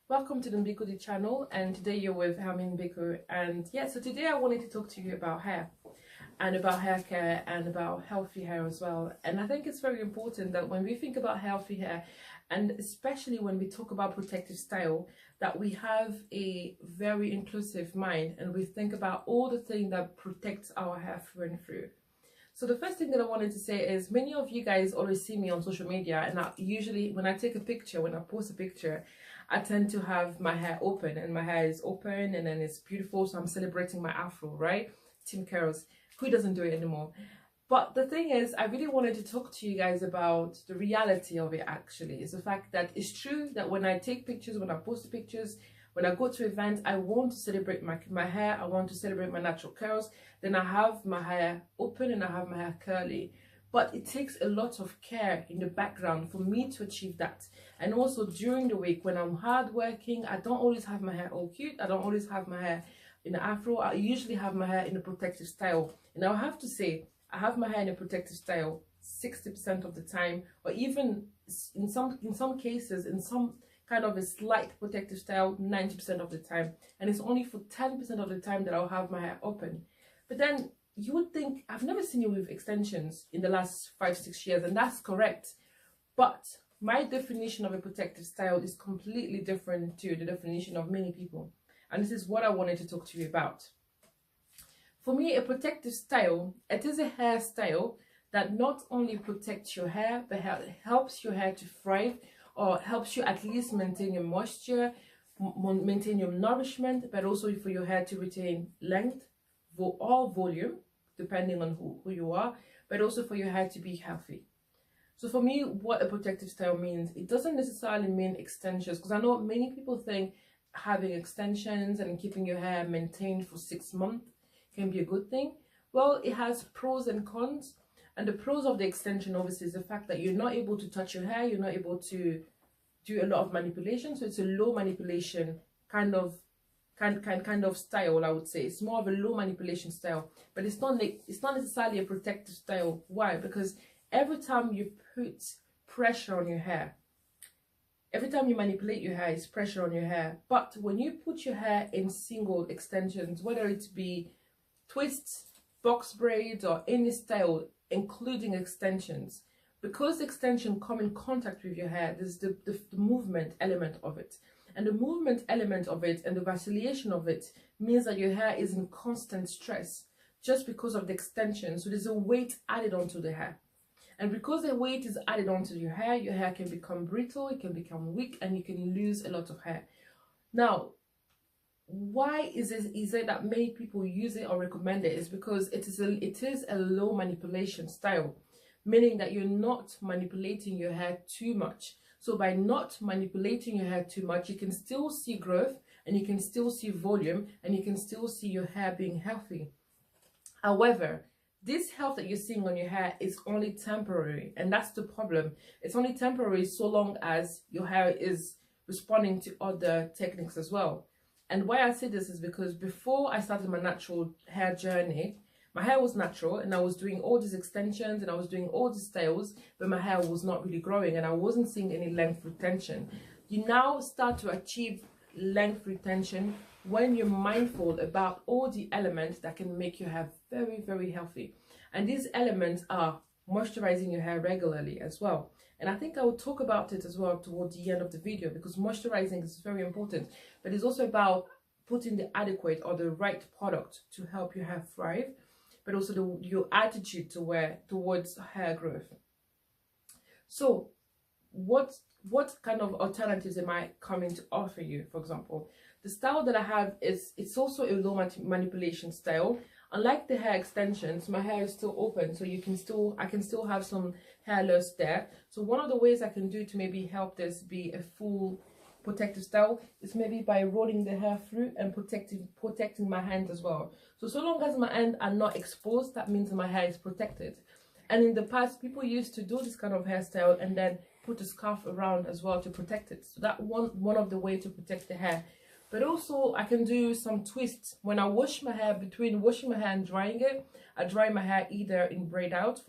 Welcome to the Mbikudi channel, and today you're with Mbikudi. And yeah, so today I wanted to talk to you about hair and about hair care and about healthy hair as well. And I think it's very important that when we think about healthy hair, and especially when we talk about protective style, that we have a very inclusive mind and we think about all the things that protects our hair through and through. So the first thing that I wanted to say is, many of you guys always see me on social media, and usually when I take a picture, when I post a picture, I tend to have my hair open, and my hair is open and then it's beautiful, so I'm celebrating my afro, right? Team Carols, who doesn't do it anymore? But the thing is, I really wanted to talk to you guys about the reality of it. Actually, is the fact that it's true that when I take pictures, when I post pictures, when I go to events, I want to celebrate my hair, I want to celebrate my natural curls, then I have my hair open and I have my hair curly. But it takes a lot of care in the background for me to achieve that. And also during the week when I'm hard working, I don't always have my hair all cute, I don't always have my hair in the afro, I usually have my hair in a protective style. And I have to say, I have my hair in a protective style 60% of the time, or even in some cases, in some kind of a slight protective style 90% of the time, and it's only for 10% of the time that I'll have my hair open. But then you would think, I've never seen you with extensions in the last 5-6 years, and that's correct. But my definition of a protective style is completely different to the definition of many people, and this is what I wanted to talk to you about. For me, a protective style, it is a hairstyle that not only protects your hair, but helps your hair to thrive, or helps you at least maintain your moisture, maintain your nourishment, but also for your hair to retain length or volume, depending on who you are, but also for your hair to be healthy. So for me, what a protective style means, it doesn't necessarily mean extensions, because I know many people think having extensions and keeping your hair maintained for 6 months can be a good thing. Well, it has pros and cons. And the pros of the extension obviously is the fact that you're not able to touch your hair, you're not able to do a lot of manipulation, so it's a low manipulation kind of style, I would say. It's more of a low manipulation style, but it's not necessarily a protective style. Why? Because every time you put pressure on your hair, every time you manipulate your hair, it's pressure on your hair. But when you put your hair in single extensions, whether it be twists, box braids, or any style, including extensions, because the extension come in contact with your hair, there's the movement element of it. And the movement element of it and the vacillation of it means that your hair is in constant stress just because of the extension. So there's a weight added onto the hair. And because the weight is added onto your hair can become brittle, it can become weak, and you can lose a lot of hair. Now, why is it that many people use it or recommend it? Is because it is a low manipulation style, meaning that you're not manipulating your hair too much. So by not manipulating your hair too much, you can still see growth, and you can still see volume, and you can still see your hair being healthy. However, this health that you're seeing on your hair is only temporary, and that's the problem. It's only temporary so long as your hair is responding to other techniques as well. And why I say this is because before I started my natural hair journey, my hair was natural and I was doing all these extensions and I was doing all these styles, but my hair was not really growing and I wasn't seeing any length retention. You now start to achieve length retention when you're mindful about all the elements that can make your hair very, very healthy. And these elements are moisturizing your hair regularly as well. And I think I will talk about it as well towards the end of the video, because moisturizing is very important, but it's also about putting the adequate or the right product to help your hair thrive, but also your attitude towards hair growth. So what kind of alternatives am I coming to offer you? For example, the style that I have it's also a low manipulation style. Unlike the hair extensions, my hair is still open, so I can still have some hair loss there. So one of the ways I can do to maybe help this be a full protective style is maybe by rolling the hair through and protecting my hand as well. So long as my hands are not exposed, that means my hair is protected. And in the past, people used to do this kind of hairstyle and then put a scarf around as well to protect it. So that one of the ways to protect the hair. But also I can do some twists when I wash my hair. Between washing my hair and drying it, I dry my hair either in braid outs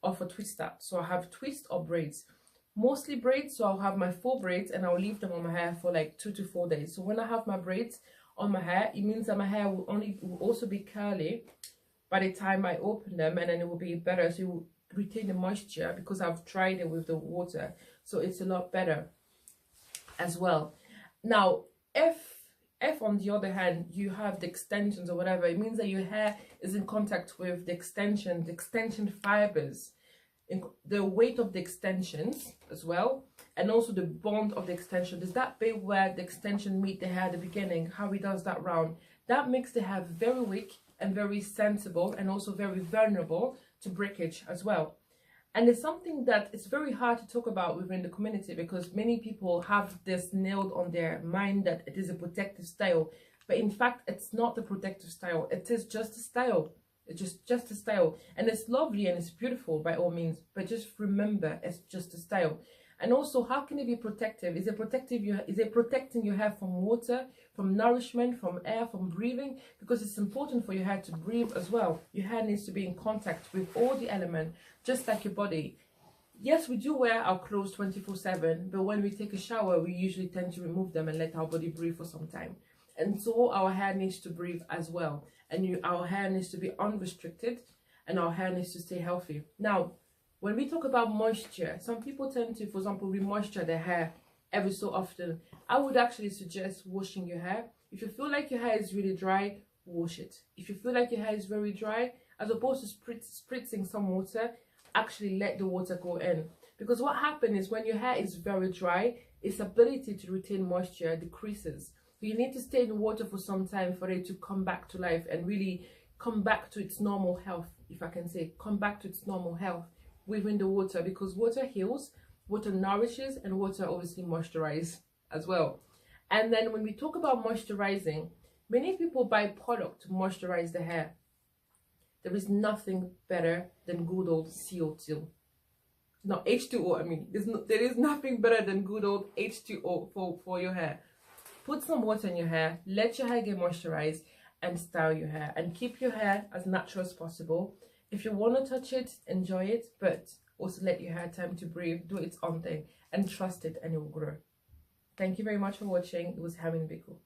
or for twist out. So I have twist or braids. Mostly braids, so I'll have my 4 braids and I'll leave them on my hair for like 2 to 4 days. So when I have my braids on my hair, it means that my hair will also be curly by the time I open them, and then it will be better. So it will retain the moisture because I've dried it with the water. So it's a lot better as well. Now, if on the other hand you have the extensions or whatever, it means that your hair is in contact with the extension fibers, the weight of the extensions as well, and also the bond of the extension. There's that bit where the extension meet the hair at the beginning, how it does that round. That makes the hair very weak and very sensible, and also very vulnerable to breakage as well. And it's something that it's very hard to talk about within the community, because many people have this nailed on their mind that it is a protective style. But in fact, it's not the protective style. It is just a style. It's just a style. And it's lovely and it's beautiful by all means. But just remember, it's just a style. And also, how can it be protective? Is it protecting your hair from water, from nourishment, from air, from breathing? Because it's important for your hair to breathe as well. Your hair needs to be in contact with all the elements, just like your body. Yes, we do wear our clothes 24/7, but when we take a shower, we usually tend to remove them and let our body breathe for some time. And so our hair needs to breathe as well. And our hair needs to be unrestricted, and our hair needs to stay healthy. Now, when we talk about moisture, some people tend to, for example, re-moisture their hair every so often. I would actually suggest washing your hair. If you feel like your hair is really dry, wash it. If you feel like your hair is very dry, as opposed to spritzing some water, actually let the water go in. Because what happens is when your hair is very dry, its ability to retain moisture decreases. So you need to stay in the water for some time for it to come back to life and really come back to its normal health, if I can say, come back to its normal health within the water, because water heals, water nourishes, and water obviously moisturizes as well. And then when we talk about moisturizing, many people buy product to moisturize the hair. There is nothing better than good old CO2. No, H2O, I mean, there is nothing better than good old H2O for your hair. Put some water in your hair, let your hair get moisturized, and style your hair. And keep your hair as natural as possible. If you want to touch it, enjoy it, but also let your hair time to breathe, do its own thing, and trust it, and it will grow. Thank you very much for watching. It was Mbikudi.